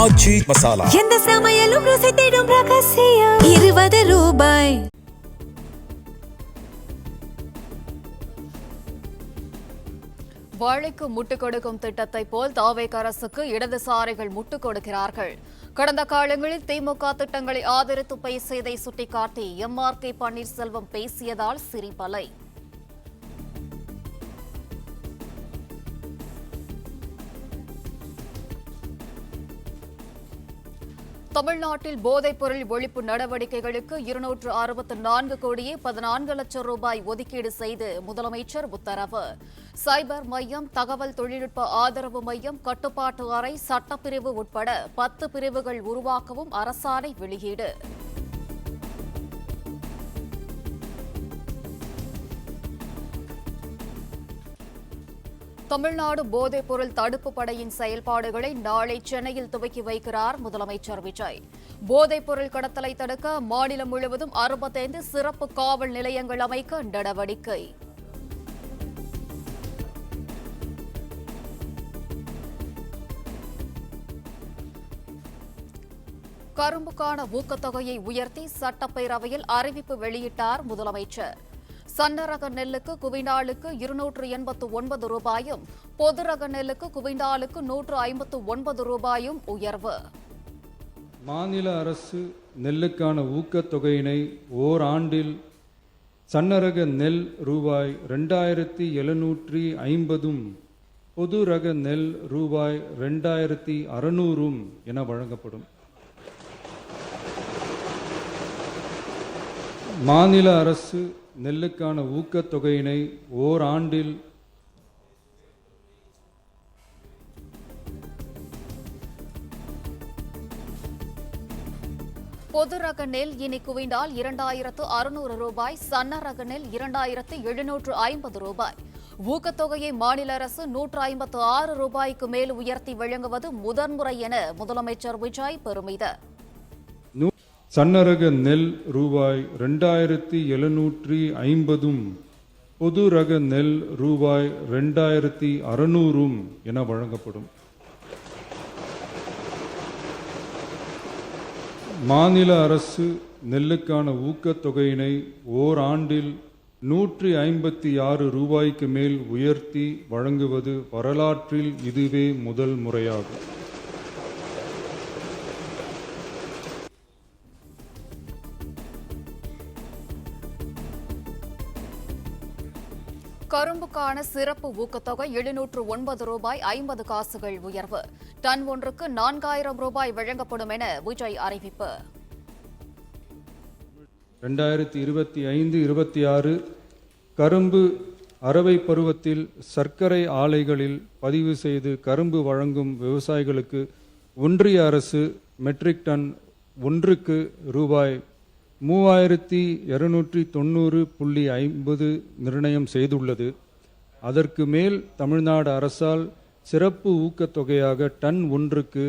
ஆச்சி மசாலா எந்த சமையலும் ருசி தேடும் ரகசியம் ₹20. வாழைக்கு முட்டுக் கொடுக்கும் திட்டத்தை போல் தாவேக அரசுக்கு இடதுசாரிகள் முட்டுக் கொடுக்கிறார்கள். கடந்த காலங்களில் திமுக திட்டங்களை ஆதரித்து பேசியதை சுட்டிக்காட்டி MRK பன்னீர்செல்வம் பேசியதால் சிரிப்பலை. தமிழ்நாட்டில் போதைப்பொருள் ஒழிப்பு நடவடிக்கைகளுக்கு 264 கோடியே 14 லட்சம் ரூபாய் ஒதுக்கீடு செய்து முதலமைச்சர் உத்தரவு. சைபர் மையம், தகவல் தொழில்நுட்ப ஆதரவு மையம், கட்டுப்பாட்டு அறை, சட்டப்பிரிவு உட்பட 10 பிரிவுகள் உருவாக்கவும் அரசாணை வெளியீடு. தமிழ்நாடு போதைப்பொருள் தடுப்பு படையின் செயல்பாடுகளை நாளை சென்னையில் துவக்கி வைக்கிறார் முதலமைச்சர் விஜய். போதைப்பொருள் கடத்தலை தடுக்க மாநிலம் முழுவதும் 65 சிறப்பு காவல் நிலையங்கள் அமைக்க நடவடிக்கை. கரும்புக்கான ஊக்கத்தொகையை உயர்த்தி சட்டப்பேரவையில் அறிவிப்பு வெளியிட்டார் முதலமைச்சர். சன்னரக நெல்லுக்கு குவிண்டாலுக்கு 289 ரூபாயும், பொது ரக நெல்லுக்கு குவிண்டாலுக்கு 159 ரூபாயும் உயர்வு. மாநில அரசு நெல்லுக்கான ஊக்கத்தொகையினை ஓராண்டில் சன்னரக நெல் ரூபாய் 2750 பொது ரக நெல் ரூபாய் 2600 என வழங்கப்படும். மாநில அரசு நெல்லுக்கான ஊக்கத்தொகையினை ஓராண்டில் பொது ரக நெல் இனி குவிண்டால் 2600 ரூபாய், சன்ன ரக நெல் 2750 ரூபாய். ஊக்கத்தொகையை மாநில அரசு 156 ரூபாய்க்கு மேல் உயர்த்தி வழங்குவது முதன்முறை என முதலமைச்சர் விஜய் பெருமிதம். சன்னரக நெல் ரூபாய் 2750 பொது ரக நெல் ரூபாய் 2600 என வழங்கப்படும். மாநில அரசு நெல்லுக்கான ஊக்கத்தொகையினை ஓராண்டில் 156 ரூபாய்க்கு மேல் உயர்த்தி வழங்குவது வரலாற்றில் இதுவே முதல் முறையாகும். கரும்புக்கான சிறப்பு ஊக்கத்தொகை 709 ரூபாய் 50 காசுகள் உயர்வு. டன் ஒன்றுக்கு 4000 ரூபாய் வழங்கப்படும் என விஜய் அறிவிப்பு. 2025-26 கரும்பு அரவை பருவத்தில் சர்க்கரை ஆலைகளில் பதிவு செய்து கரும்பு வழங்கும் விவசாயிகளுக்கு ஒன்றிய அரசு மெட்ரிக் டன் ஒன்றுக்கு ரூபாய் 3290.50 நிர்ணயம் செய்துள்ளது. அதற்கு மேல் தமிழ்நாடு அரசால் சிறப்பு ஊக்கத்தொகையாக டன் ஒன்றுக்கு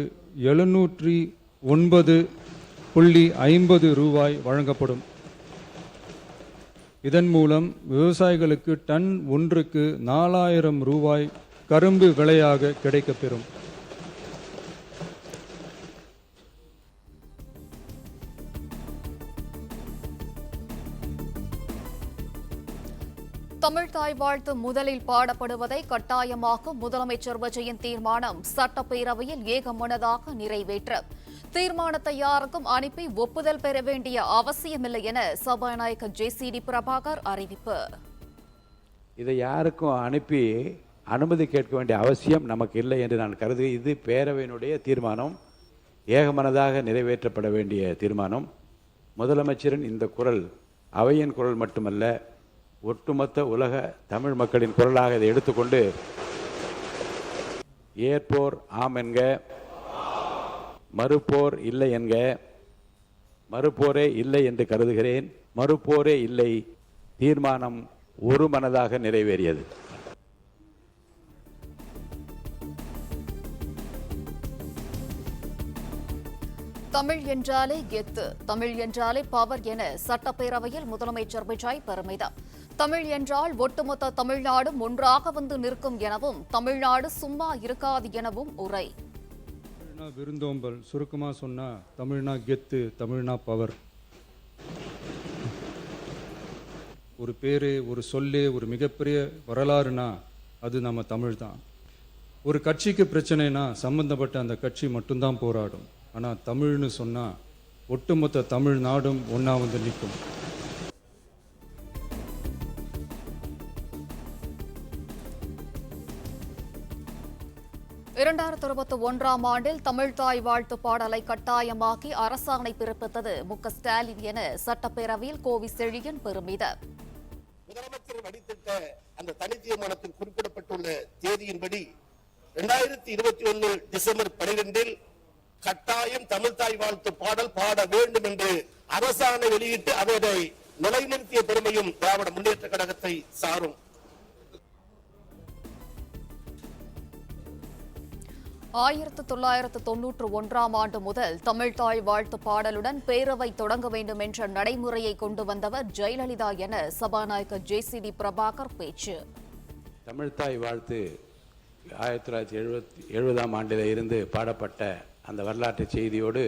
709.50 ரூபாய் வழங்கப்படும். இதன் மூலம் விவசாயிகளுக்கு டன் ஒன்றுக்கு 4000 ரூபாய் கரும்பு விலையாக கிடைக்கப்பெறும். தமிழ்தாய் வாழ்த்து முதலில் பாடப்படுவதை கட்டாயமாக்கும் முதலமைச்சர் விஜயின் தீர்மானம் சட்டப்பேரவையில் ஏகமனதாக நிறைவேற்றம். தீர்மானத்தை யாருக்கும் அனுப்பி ஒப்புதல் பெற வேண்டிய அவசியமில்லை என சபாநாயகர் JCD பிரபாகர் அறிவிப்பு. இதை யாருக்கும் அனுப்பி அனுமதி கேட்க வேண்டிய அவசியம் நமக்கு இல்லை என்று நான் கருது. இது பேரவையினுடைய தீர்மானம், ஏகமனதாக நிறைவேற்றப்பட வேண்டிய தீர்மானம். முதலமைச்சரின் இந்த குரல் அவையின் குரல் மட்டுமல்ல, ஒட்டுமொத்த உலக தமிழ் மக்களின் குரலாக இதை எடுத்துக்கொண்டு ஏற்போர் ஆம் என்க, மறுப்போர் இல்லை என்க. மறுப்போரே இல்லை என்று கருதுகிறேன். மறுப்போரே இல்லை. தீர்மானம் ஒரு மனதாக நிறைவேறியது. தமிழ் என்றாலே கெத்து, தமிழ் என்றாலே பவர் என சட்டப்பேரவையில் முதலமைச்சர் விஜய் பெருமிதம். தமிழ் என்றால் ஒட்டுமொத்த தமிழ்நாடும் ஒன்றாக வந்து நிற்கும் எனவும் தமிழ்நாடு சும்மா இருக்காது எனவும் உரை. விருந்தோம்பல், சுருக்கமாக சொன்னால் தமிழ்னா கெத்து, தமிழ்னா பவர். ஒரு பேர், ஒரு சொல்லு, ஒரு மிகப்பெரிய வரலாறுனா அது நம்ம தமிழ் தான். ஒரு கட்சிக்கு பிரச்சனைனா சம்பந்தப்பட்ட அந்த கட்சி மட்டும்தான் போராடும். ஆனால் தமிழ்னு சொன்னால் ஒட்டுமொத்த தமிழ்நாடும் ஒன்றா வந்து நிற்கும். ஆண்டில் தமிழ்தாய் வாழ்த்து பாடலை கட்டாயமாக்கி அரசாணை பிறப்பித்தது மு.க.ஸ்டாலின் என சட்டப்பேரவையில் கோவி செழியன் பெருமிதம். முதலமைச்சர் அடித்திட்ட அந்த தனி தீர்மானத்தில் குறிப்பிடப்பட்டுள்ள தேதியின்படி 2021 டிசம்பர் 12 கட்டாயம் தமிழ்தாய் வாழ்த்து பாடல் பாட வேண்டும் என்று அரசாணை வெளியிட்டு அதை நிலைநிறுத்திய பெருமையும் திராவிட முன்னேற்ற கழகத்தை சாரும். 1991 ஆண்டு முதல் தமிழ்தாய் வாழ்த்து பாடலுடன் பேரவை தொடங்க வேண்டும் என்ற நடைமுறையை கொண்டு வந்தவர் ஜெயலலிதா என சபாநாயகர் ஜே.சி.டி. பிரபாகர் பேச்சு. தமிழ்தாய் வாழ்த்து 1970 ஆண்டில் இருந்து பாடப்பட்ட அந்த வரலாற்று செய்தியோடு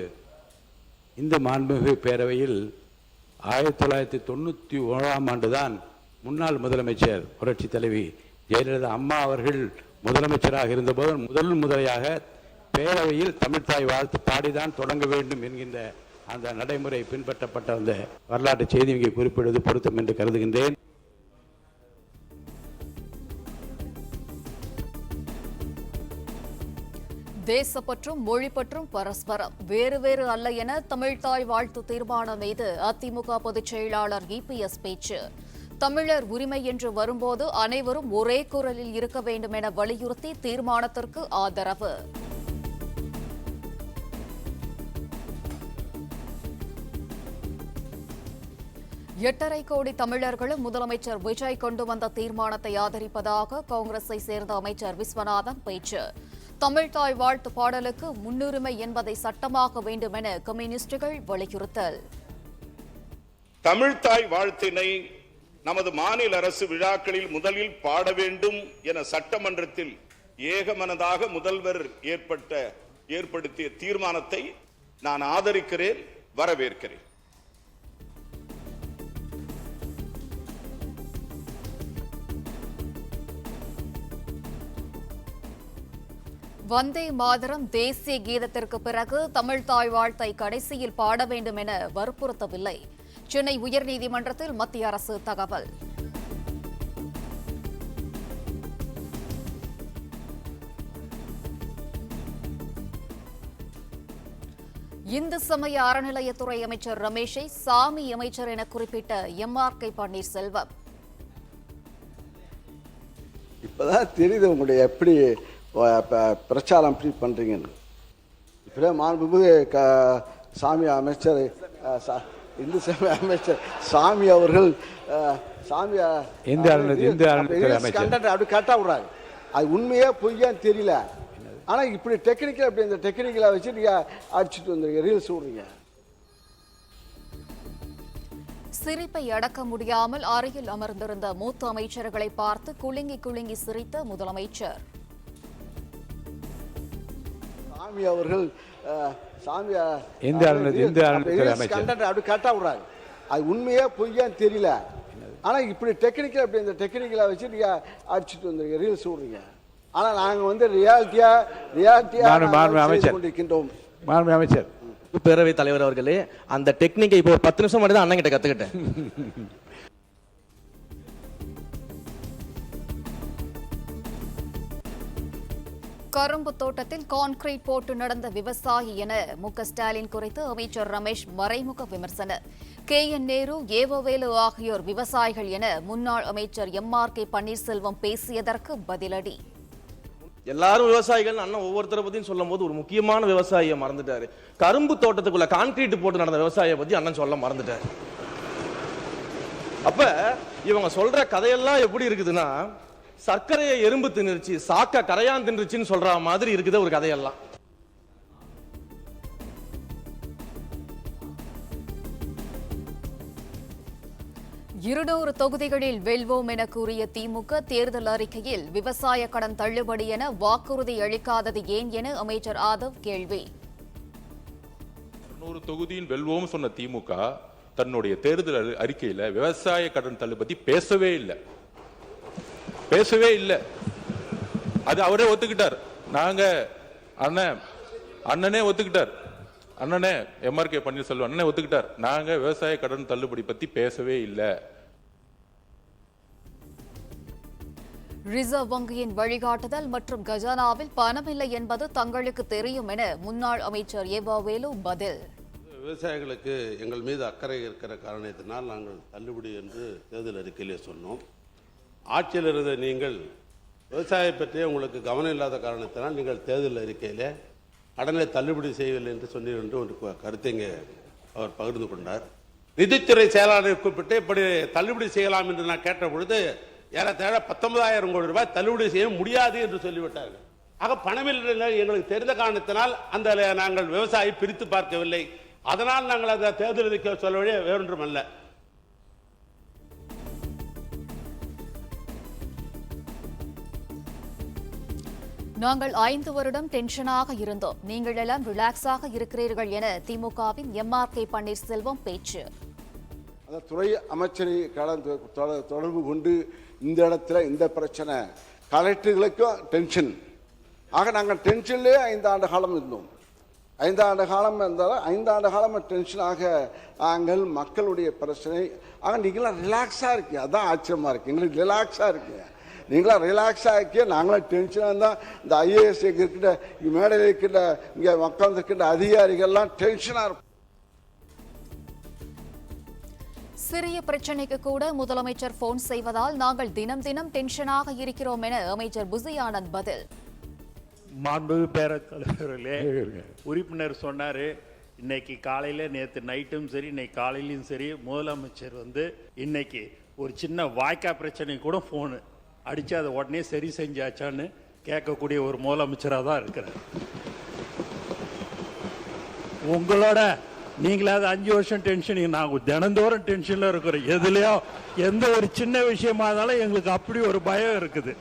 இந்த மாண்புமிகு பேரவையில் 1991 ஆண்டு தான் முன்னாள் முதலமைச்சர் புரட்சி தலைவி ஜெயலலிதா அம்மா அவர்கள் முதலமைச்சராக இருந்தபோது முதலையாக பேரவையில் தமிழ்தாய் வாழ்த்து பாடிதான் தொடங்க வேண்டும் என்கின்ற அந்த நடைமுறை பின்பற்றப்பட்ட அந்த வரலாற்று செய்தி இங்கே குறிப்பிடுவது பொருத்தம் என்று கருதுகின்றேன். தேசப்பற்றும் மொழிப்பற்றும் பரஸ்பரம் வேறு வேறு அல்ல என தமிழ்தாய் வாழ்த்து தீர்மானம் மீது அதிமுக பொதுச் செயலாளர் இபிஎஸ் பேச்சு. தமிழர் உரிமை என்று வரும்போது அனைவரும் ஒரே குரலில் இருக்க வேண்டும் என வலியுறுத்தி தீர்மானத்திற்கு ஆதரவு. எட்டரை கோடி தமிழர்களும் முதலமைச்சர் விஜய் கொண்டு வந்த தீர்மானத்தை ஆதரிப்பதாக காங்கிரஸை சேர்ந்த அமைச்சர் விஸ்வநாதன் பேச்சு. தமிழ்தாய் வாழ்த்து பாடலுக்கு முன்னுரிமை என்பதை சட்டமாக்க வேண்டும் என கம்யூனிஸ்டுகள் வலியுறுத்தல். தமிழ்தாய் வாழ்த்தினை நமது மாநில அரசு விழாக்களில் முதலில் பாட வேண்டும் என சட்டமன்றத்தில் ஏகமனதாக முதல்வர் ஏற்படுத்திய தீர்மானத்தை நான் ஆதரிக்கிறேன், வரவேற்கிறேன். வந்தே மாதரம் தேசிய கீதத்திற்கு பிறகு தமிழ்தாய் வாழ்த்தை கடைசியில் பாட வேண்டும் என வற்புறுத்தவில்லை. சென்னை உயர்நீதிமன்றத்தில் மத்திய அரசு தகவல். இந்து சமய அறநிலையத்துறை அமைச்சர் ரமேஷை சாமி அமைச்சர் என குறிப்பிட்ட எம்.ஆர்.கே. பன்னீர்செல்வம். இப்பதான் தெரியுது உங்களுடைய எப்படி பிரச்சாரம் எப்படி பண்றீங்கன்னு. இப்படியே மாண்புமிகு சாமி அமைச்சர், இந்து சமய அமைச்சர் சாமி அவர்கள் அப்படி கரெக்டாக விடுறாங்க. அது உண்மையே பொய்யான்னு தெரியல. ஆனால் இப்படி டெக்னிக்கல் அப்படி இந்த டெக்னிக்கலை வச்சு நீங்கள் அடிச்சுட்டு வந்துருங்க, ரீல்ஸ் விடுறீங்க. சிரிப்பை அடக்க முடியாமல் அருகில் அமர்ந்திருந்த மூத்த அமைச்சர்களை பார்த்து குலுங்கி குலுங்கி சிரித்த முதலமைச்சர். சாமி அவர்கள் அப்படி கரெக்டாக விடுறாங்க. அது உண்மையே பொய்யான்னு தெரியல. ஆனால் இப்படி டெக்னிக்கல் அப்படி இந்த டெக்னிக்கலை வச்சு நீங்கள் அடிச்சுட்டு வந்துருங்க, ரீல்ஸ் விடுறீங்க. ஆனால் நாங்கள் வந்து ரியாலிட்டியா கொண்டிருக்கின்றோம். அமைச்சர் பேரவைத் தலைவர் அவர்களே, அந்த டெக்னிக்கை இப்போ 10 நிமிஷம் மட்டும் தான் அண்ணன் கிட்ட கத்துக்கிட்டேன். கரும்பு தோட்டத்தில் கான்கிரீட் போட்டு நடந்த விவசாயி என மு.க.ஸ்டாலின் குறித்து அமைச்சர் ரமேஷ் மறைமுக விமர்சனம். கே.என். நேரு, ஏவவேலு ஆகியோர் விவசாயிகள் என முன்னாள் அமைச்சர் எம்.ஆர்.கே. பன்னீர்செல்வம் பேசியதற்கு பதிலடி. எல்லாரும் விவசாயிகள் அண்ணன் ஒவ்வொருத்தரை பத்தியும் சொல்லும் போது ஒரு முக்கியமான விவசாயியை மறந்துட்டாரு. கரும்பு தோட்டத்துக்குள்ள கான்கிரீட் போட்டு நடந்த விவசாயியை பத்தி அண்ணன் சொல்ல மறந்துட்டாரு. அப்ப இவங்க சொல்ற கதையெல்லாம் எப்படி இருக்குதுன்னா, சர்க்கரையை எறும்பு தின்னுருச்சு, சாக்க கரையான் தின்றுச்சுன்னு சொல்ற மாதிரி இருக்குது ஒரு கதையெல்லாம். 200 தொகுதிகளில் வெல்வோம் என கூறிய திமுக தேர்தல் அறிக்கையில் விவசாய கடன் தள்ளுபடி என வாக்குறுதி அளிக்காதது ஏன் என அமைச்சர் ஆதவ் கேள்வி. 200 தொகுதியில் வெல்வோம் சொன்ன திமுக தன்னுடைய தேர்தல் அறிக்கையில விவசாய கடன் தள்ளுபடி பேசவே இல்லை. அது அவரே ஒத்துக்கிட்டார். நாங்க அண்ணனே ஒத்துக்கிட்டார். அண்ணனே எம்ஆர்கே பன்னீர்செல்வம் அண்ணனே ஒத்துக்கிட்டார். நாங்க விவசாய கடன் தள்ளுபடி பத்தி பேசவே இல்லை. ரிசர்வ் வங்கியின் வழிகாட்டுதல் மற்றும் கஜானாவில் பணமில்லை என்பது தங்களுக்கு தெரியும் என முன்னாள் அமைச்சர் ஏவாவேலு பதில். விவசாயிகளுக்கு எங்கள் மீது அக்கறை இருக்கிற காரணத்தினால் நாங்கள் தள்ளுபடி என்று தேர்தல் அறிக்கையிலே சொன்னோம். ஆட்சியில் இருந்த நீங்கள் விவசாயம் பற்றிய உங்களுக்கு கவனம் இல்லாத காரணத்தினால் நீங்கள் தேர்தல் அறிக்கையிலே கடனை தள்ளுபடி செய்யவில்லை என்று சொன்னீர் என்று ஒரு கருத்தை அவர் பகிர்ந்து கொண்டார். நிதித்துறை செயலாளரை கூப்பிட்டு இப்படி தள்ளுபடி செய்யலாம் என்று நான் கேட்ட பொழுது ஏறத்தாழ 19,000 கோடி ரூபாய் தள்ளுபடி செய்ய முடியாது என்று சொல்லிவிட்டார்கள். ஆக பணமில்லை எங்களுக்கு தெரிந்த காரணத்தினால் அந்த நாங்கள் விவசாயி பிரித்து பார்க்கவில்லை. அதனால் நாங்கள் அதை தேர்தல் அறிக்கை சொல்ல வேறொன்றுமல்ல. நாங்கள் 5 வருடம் டென்ஷனாக இருந்தோம், நீங்கள் எல்லாம் ரிலாக்ஸாக இருக்கிறீர்கள் என திமுகவின் எம்ஆர்கே பன்னீர்செல்வம் பேச்சு. துறை அமைச்சரை தொடர்பு கொண்டு இந்த இடத்துல இந்த பிரச்சனை கலெக்டர்களுக்கும் டென்ஷன். ஆக நாங்கள் டென்ஷன்லேயே 5 ஆண்டு காலம் இருந்தோம். 5 ஆண்டு காலம் இருந்தாலும் 5 ஆண்டு காலம் டென்ஷனாக நாங்கள் மக்களுடைய பிரச்சனை. ஆக நீங்களாம் ரிலாக்ஸாக இருக்கீங்க. அதான் ஆச்சரியமாக இருக்குது. எங்களுக்கு ரிலாக்ஸாக இருக்கீங்க. நீங்களாம் ரிலாக்ஸாக இருக்கிய நாங்களும் டென்ஷனாக இருந்தால் இந்த ஐஏஎஸ் இருக்கின்ற மேடையில் இருக்கின்ற இங்கே மக்கள் இருக்கின்ற அதிகாரிகள்லாம் டென்ஷனாக இருக்கும். சிறிய பிரச்சனைக்கு கூட முதலமைச்சர் போன் செய்வதால் நாங்கள் தினம் தினம் டென்ஷனாக இருக்கிறோம் என அமைச்சர் புசி ஆனந்த் பதில். மாண்புமிகு பேரவைத் தலைவர்களே, உறுப்பினர் சொன்னாரு, இன்னைக்கு காலையில நேற்று நைட்டும் சரி இன்னைக்கு காலையிலும் சரி முதலமைச்சர் இன்னைக்கு ஒரு சின்ன வாய்க்கா பிரச்சனை கூட போனு அடிச்சு அதை உடனே சரி செஞ்சாச்சான்னு கேட்கக்கூடிய ஒரு முதலமைச்சராக தான் இருக்கிறார். உங்களோட நீங்களாவது 5 வருஷம் டென்ஷன், நாங்கள் தினந்தோறும் டென்ஷன்ல இருக்கிறோம். எதுலையோ எந்த ஒரு சின்ன விஷயமா இருந்தாலும் எங்களுக்கு அப்படி ஒரு பயம் இருக்குது.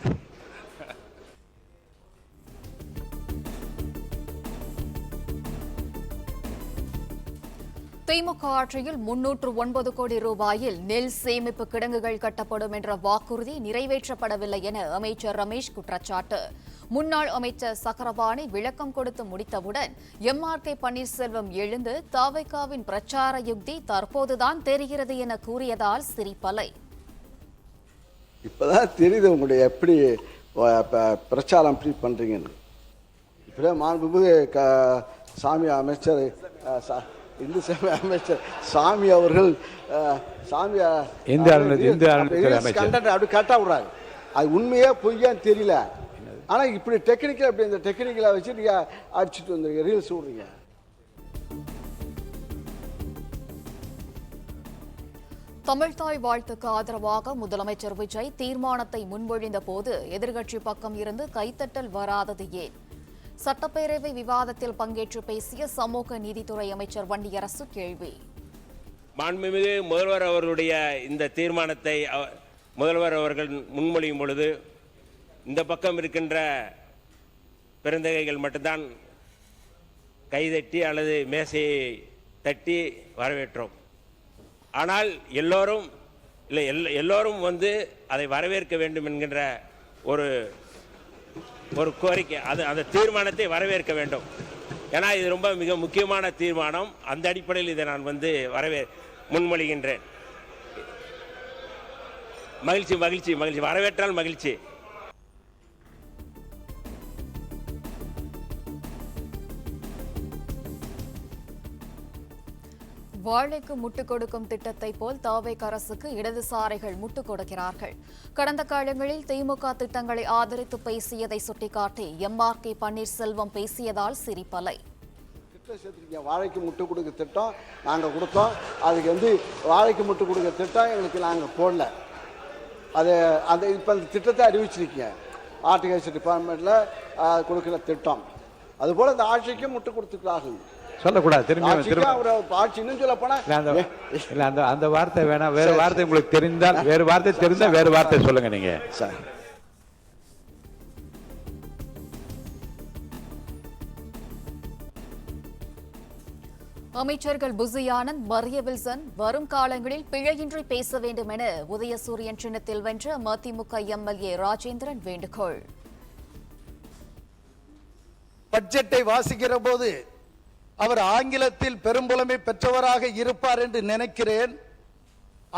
திமுக ஆட்சியில் 309 கோடி ரூபாயில் நெல் சேமிப்பு கிடங்குகள் கட்டப்படும் என்ற வாக்குறுதி நிறைவேற்றப்படவில்லை என அமைச்சர் ரமேஷ் குற்றச்சாட்டு. முன்னாள் அமைச்சர் சக்கரபாணி விளக்கம் கொடுத்து முடித்தவுடன் எம்ஆர்கே பன்னீர்செல்வம் எழுந்து தவிகவின் பிரச்சார யுக்தி தற்போதுதான் தெரிகிறது என கூறியதால் சிரிப்பலை. இப்பதான் தெரியுது உங்களுடைய எப்படி பிரச்சாரம் எப்படி பண்றீங்கன்னு. இப்படியே மாண்புமிகு சாமி அமைச்சர் இந்து சமய அமைச்சர் சாமி அவர்கள் அப்படி கட்டா விடுறாரு. அது உண்மையே பொய்யான்னு தெரியல. ஆனா இப்படி டெக்னிக்கல் அப்படி இந்த டெக்னிக்கலை வச்சு நீங்க அடிச்சுட்டு வந்துருங்க, ரீல்ஸ் விடுறீங்க. தமிழ்தாய் வாழ்த்துக்கு ஆதரவாக முதலமைச்சர் விஜய் தீர்மானத்தை முன்மொழிந்த போது எதிர்க்கட்சி பக்கம் இருந்து கைத்தட்டல் வராதது ஏன்? சட்டப்பேரவை விவாதத்தில் பங்கேற்று பேசிய சமூக நீதித்துறை அமைச்சர் வன்னியரசு கேள்வி. மாண்புமிகு முதல்வர் அவர்களுடைய இந்த தீர்மானத்தை முதல்வர் அவர்கள் முன்மொழியும் பொழுது இந்த பக்கம் இருக்கின்ற பெருந்தகைகள் மட்டும்தான் கைதட்டி அல்லது மேசையை தட்டி வரவேற்றோம். ஆனால் எல்லோரும் அதை வரவேற்க வேண்டும் என்கின்ற ஒரு கோரிக்கை, அந்த தீர்மானத்தை வரவேற்க வேண்டும். ஏன்னா இது ரொம்ப மிக முக்கியமான தீர்மானம். அந்த அடிப்படையில் இதை நான் முன்மொழிகின்றேன். மகிழ்ச்சி மகிழ்ச்சி மகிழ்ச்சி, வரவேற்றால் மகிழ்ச்சி. வாழைக்கு முட்டுக் கொடுக்கும் திட்டத்தை போல் தவிக அரசுக்கு இடதுசாரிகள் முட்டுக் கொடுக்கிறார்கள். கடந்த காலங்களில் திமுக திட்டங்களை ஆதரித்து பேசியதை சுட்டிக்காட்டி எம்ஆர்கே பன்னீர்செல்வம் பேசியதால் சிரிப்பலை. வாழைக்கு முட்டு கொடுக்க திட்டம் நாங்கள் கொடுத்தோம். அதுக்கு வாழைக்கு முட்டு கொடுக்க திட்டம் எங்களுக்கு நாங்கள் போடல. அந்த இப்போ அந்த திட்டத்தை அறிவிச்சிருக்கீங்க. ஹார்டிகல்ச்சர் டிபார்ட்மெண்ட்டில் கொடுக்குற திட்டம். அதுபோல் இந்த ஆட்சிக்கு முட்டு கொடுத்துக்கிறார்கள். சொல்லக்கூடாது. திரும்ப ஆட்சி இன்னும் சொல்ல போனா அந்த வார்த்தை வேணாம். வேற வார்த்தை உங்களுக்கு தெரிந்தால் வேறு வார்த்தை சொல்லுங்க நீங்க. சார் அமைச்சர்கள் புசி ஆனந்த், மரிய வில்சன் வரும் காலங்களில் பிழையின்றி பேச வேண்டும் என உதயசூரியன் சின்னத்தில் வென்ற மதிமுக எம்எல்ஏ ராஜேந்திரன் வேண்டுகோள். பட்ஜெட்டை வாசிக்கிற போது அவர் ஆங்கிலத்தில் பெரும்புலமை பெற்றவராக இருப்பார் என்று நினைக்கிறேன்.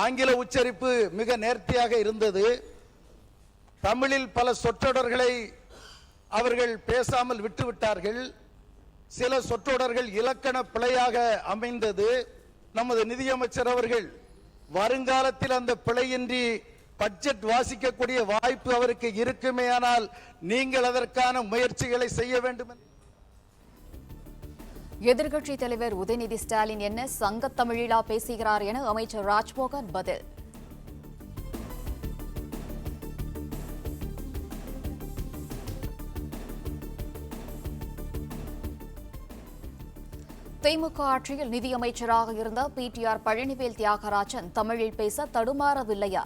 ஆங்கில உச்சரிப்பு மிக நேர்த்தியாக இருந்தது. தமிழில் பல சொற்றொடர்களை அவர்கள் பேசாமல் விட்டுவிட்டார்கள். சில சொற்றொடர்கள் இலக்கண பிழையாக அமைந்தது. நமது நிதியமைச்சர் அவர்கள் வருங்காலத்தில் அந்த பிழையின்றி பட்ஜெட் வாசிக்கக்கூடிய வாய்ப்பு அவருக்கு இருக்குமேயானால் நீங்கள் அதற்கான முயற்சிகளை செய்ய வேண்டும். எதிர்க்கட்சித் தலைவர் உதயநிதி ஸ்டாலின் என்ன சங்கத் தமிழிலா பேசுகிறார் என அமைச்சர் ராஜ்மோகன் பதில். திமுக ஆட்சியில் நிதியமைச்சராக இருந்த பிடிஆர் பழனிவேல் தியாகராஜன் தமிழில் பேச தடுமாறவில்லையா?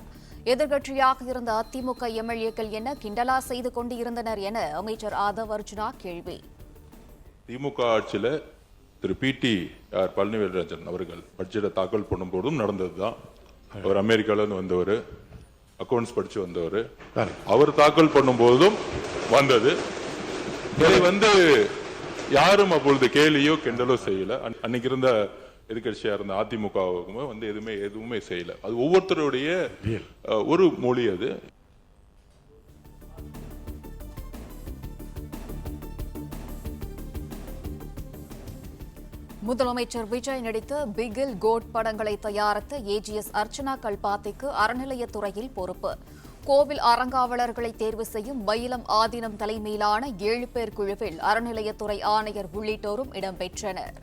எதிர்க்கட்சியாக இருந்த அதிமுக எம்எல்ஏக்கள் என்ன கிண்டலா செய்து கொண்டு இருந்தனர் என அமைச்சர் ஆதவ் அர்ஜுனா கேள்வி. திமுக ஆட்சியில் திரு பிடிஆர் பழனிவேல்ராஜன் அவர்கள் பட்ஜெட்டை தாக்கல் பண்ணும்போதும் நடந்ததுதான். அவர் அமெரிக்காவிலிருந்து வந்தவர், அக்கௌண்ட்ஸ் படிச்சு வந்தவர். அவர் தாக்கல் பண்ணும்போதும் வந்தது. இதை யாரும் அப்பொழுது கேலியோ கிண்டலோ செய்யல. அன்னைக்கு இருந்த எதிர்கட்சியா இருந்த அதிமுகவுக்குமே எதுவுமே செய்யல. அது ஒவ்வொருத்தருடைய ஒரு மொழி. அது முதலமைச்சர் விஜய் நடித்த பிகில் கோட் படங்களை தயாரித்த ஏஜிஎஸ் அர்ச்சனா கல்பாத்திக்கு அறநிலையத்துறையில் பொறுப்பு. கோவில் அறங்காவலர்களை தேர்வு செய்யும் மயிலம் ஆதீனம் தலைமையிலான 7 பேர் குழுவில் அறநிலையத்துறை ஆணையர் உள்ளிட்டோரும் இடம்பெற்றனர்.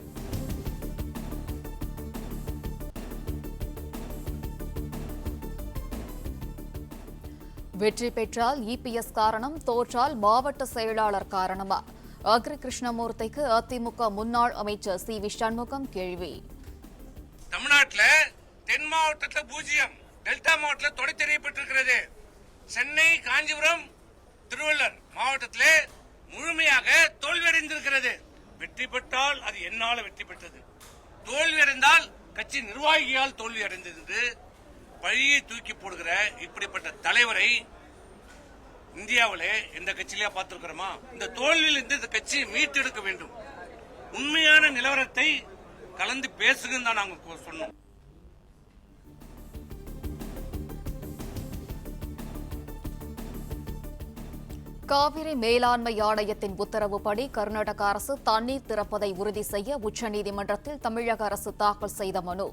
வெற்றி பெற்றால் இபிஎஸ் காரணம், தோற்றால் மாவட்ட செயலாளர் காரணமா? அக்ரி கிருஷ்ணமூர்த்திக்கு அதிமுக முன்னாள் அமைச்சர் சி வி சண்முகம் கேள்வி. தமிழ்நாட்டில் தென் மாவட்டத்தில் 0, டெல்டா மாவட்டத்தில் தொடை தெரியப்பட்டிருக்கிறது. சென்னை, காஞ்சிபுரம், திருவள்ளூர் மாவட்டத்திலே முழுமையாக தோல்வியடைந்திருக்கிறது. வெற்றி பெற்றால் அது என்னால வெற்றி பெற்றது, தோல்வியடைந்தால் கட்சி நிர்வாகியால் தோல்வி அடைந்தது பழியை தூக்கி போடுகிற இப்படிப்பட்ட தலைவரை இந்தியாவிலே எந்த கட்சியிலேயே பார்த்திருக்கிறோமா? இந்த தோல்வியிலிருந்து இந்த கட்சியை மீட்டெடுக்க வேண்டும். உண்மையான நிலவரத்தை கலந்து பேசுங்கன்னு தான் நாங்க சொன்னோம். காவிரி மேலாண்மை ஆணையத்தின் உத்தரவுப்படி கர்நாடக அரசு தண்ணீர் திறப்பதை உறுதி செய்ய உச்சநீதிமன்றத்தில் தமிழக அரசு தாக்கல் செய்த மனு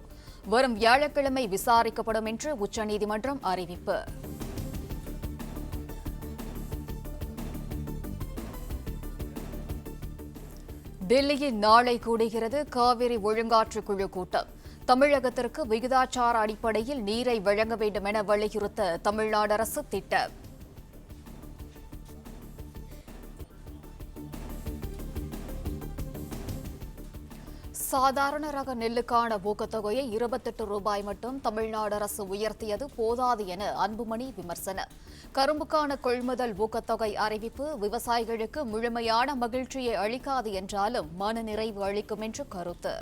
வரும் வியாழக்கிழமை விசாரிக்கப்படும் என்று உச்சநீதிமன்றம் அறிவிப்பு. டெல்லியில் நாளை கூடுகிறது காவிரி ஒழுங்காற்று குழு கூட்டம். தமிழகத்திற்கு விகிதாச்சார அடிப்படையில் நீரை வழங்க வேண்டும் என வலியுறுத்த தமிழ்நாடு அரசு திட்டம். சாதாரண ரக நெல்லுக்கான ஊக்கத்தொகையை 28 ரூபாய் மட்டும் தமிழ்நாடு அரசு உயர்த்தியது போதாது என அன்புமணி விமர்சனம். கரும்புக்கான கொள்முதல் ஊக்கத்தொகை அறிவிப்பு விவசாயிகளுக்கு முழுமையான மகிழ்ச்சியை அளிக்காது என்றாலும் மன நிறைவு அளிக்கும் என்று கருத்து.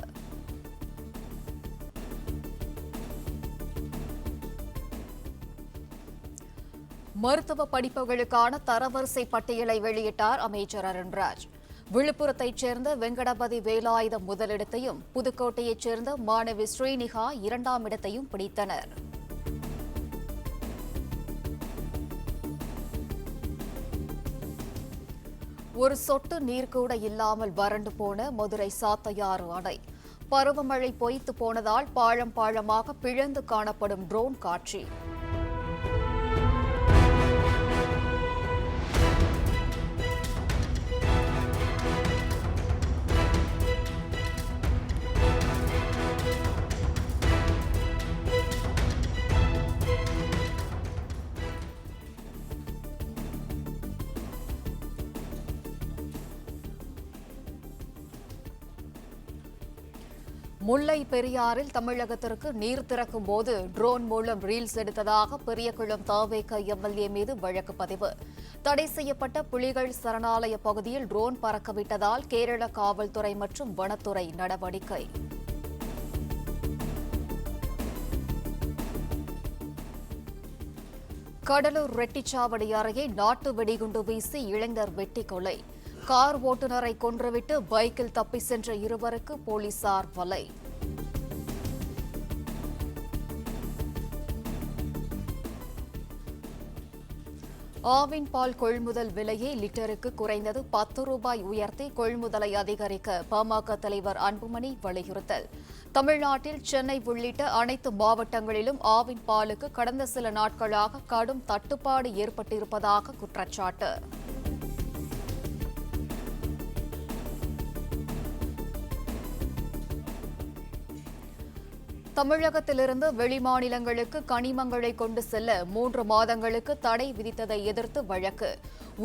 மருத்துவ படிப்புகளுக்கான தரவரிசை பட்டியலை வெளியிட்டார் அமைச்சர் அருண்ராஜ். விழுப்புரத்தைச் சேர்ந்த வெங்கடபதி வேலாயுதம் முதலிடத்தையும் புதுக்கோட்டையைச் சேர்ந்த மாணவி ஸ்ரீனிகா 2ஆம் இடத்தையும் பிடித்தனர். ஒரு சொட்டு நீர் கூட இல்லாமல் வறண்டு போன மதுரை சாத்தையாறு அணை. பருவமழை பொய்த்து போனதால் பாழம் பாழமாக பிளந்து காணப்படும் ட்ரோன் காட்சி. முல்லை பெரியாறில் தமிழகத்திற்கு நீர் திறக்கும் போது ட்ரோன் மூலம் ரீல்ஸ் எடுத்ததாக பெரியகுளம் தவேக எம்எல்ஏ மீது வழக்கு பதிவு. தடை செய்யப்பட்ட புலிகள் சரணாலய பகுதியில் ட்ரோன் பறக்கவிட்டதால் கேரள காவல்துறை மற்றும் வனத்துறை நடவடிக்கை. கடலூர் ரெட்டிச்சாவடி அருகே நாட்டு வெடிகுண்டு வீசி இளைஞர் வெட்டி கொலை. கார் ஓட்டுநரை கொன்றுவிட்டு பைக்கில் தப்பி சென்ற இருவருக்கு போலீசார் வலை. ஆவின் பால் கொள்முதல் விலையை லிட்டருக்கு குறைந்தது 10 ரூபாய் உயர்த்தி கொள்முதலை அதிகரிக்க பாமக தலைவர் அன்புமணி வலியுறுத்தல். தமிழ்நாட்டில் சென்னை உள்ளிட்ட அனைத்து மாவட்டங்களிலும் ஆவின் பாலுக்கு கடந்த சில நாட்களாக கடும் தட்டுப்பாடு ஏற்பட்டிருப்பதாக குற்றச்சாட்டு. தமிழகத்திலிருந்து வெளிமாநிலங்களுக்கு கனிமங்களை கொண்டு செல்ல 3 மாதங்களுக்கு தடை விதித்ததை எதிர்த்து வழக்கு.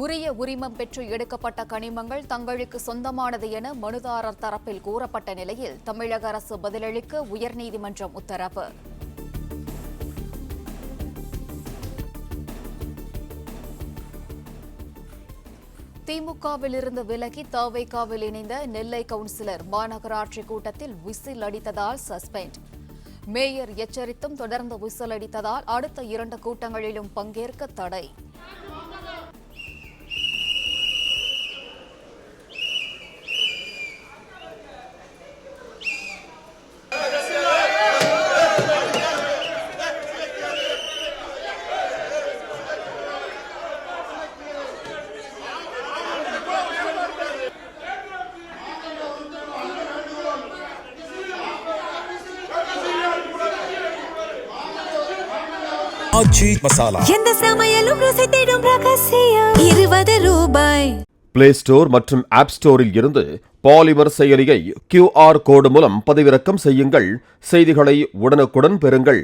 உரிய உரிமம் பெற்று எடுக்கப்பட்ட கனிமங்கள் தங்களுக்கு சொந்தமானது என மனுதாரர் தரப்பில் கூறப்பட்ட நிலையில் தமிழக அரசு பதிலளிக்க உயர்நீதிமன்றம் உத்தரவு. திமுகவில் இருந்து விலகி தவேகாவில் இணைந்த நெல்லை கவுன்சிலர் மாநகராட்சி கூட்டத்தில் விசில் அடித்ததால் சஸ்பெண்ட். மேயர் எச்சரித்தும் தொடர்ந்து விசில் அடித்ததால் அடுத்த 2 கூட்டங்களிலும் பங்கேற்க தடை. எந்த சமையலும் ருசி தேடும் ரகசியம் 20 ரூபாய். பிளே ஸ்டோர் மற்றும் ஆப் ஸ்டோரில் இருந்து பாலிமர் செயலியை QR கோடு மூலம் பதிவிறக்கம் செய்யுங்கள். செய்திகளை உடனுக்குடன் பெறுங்கள்.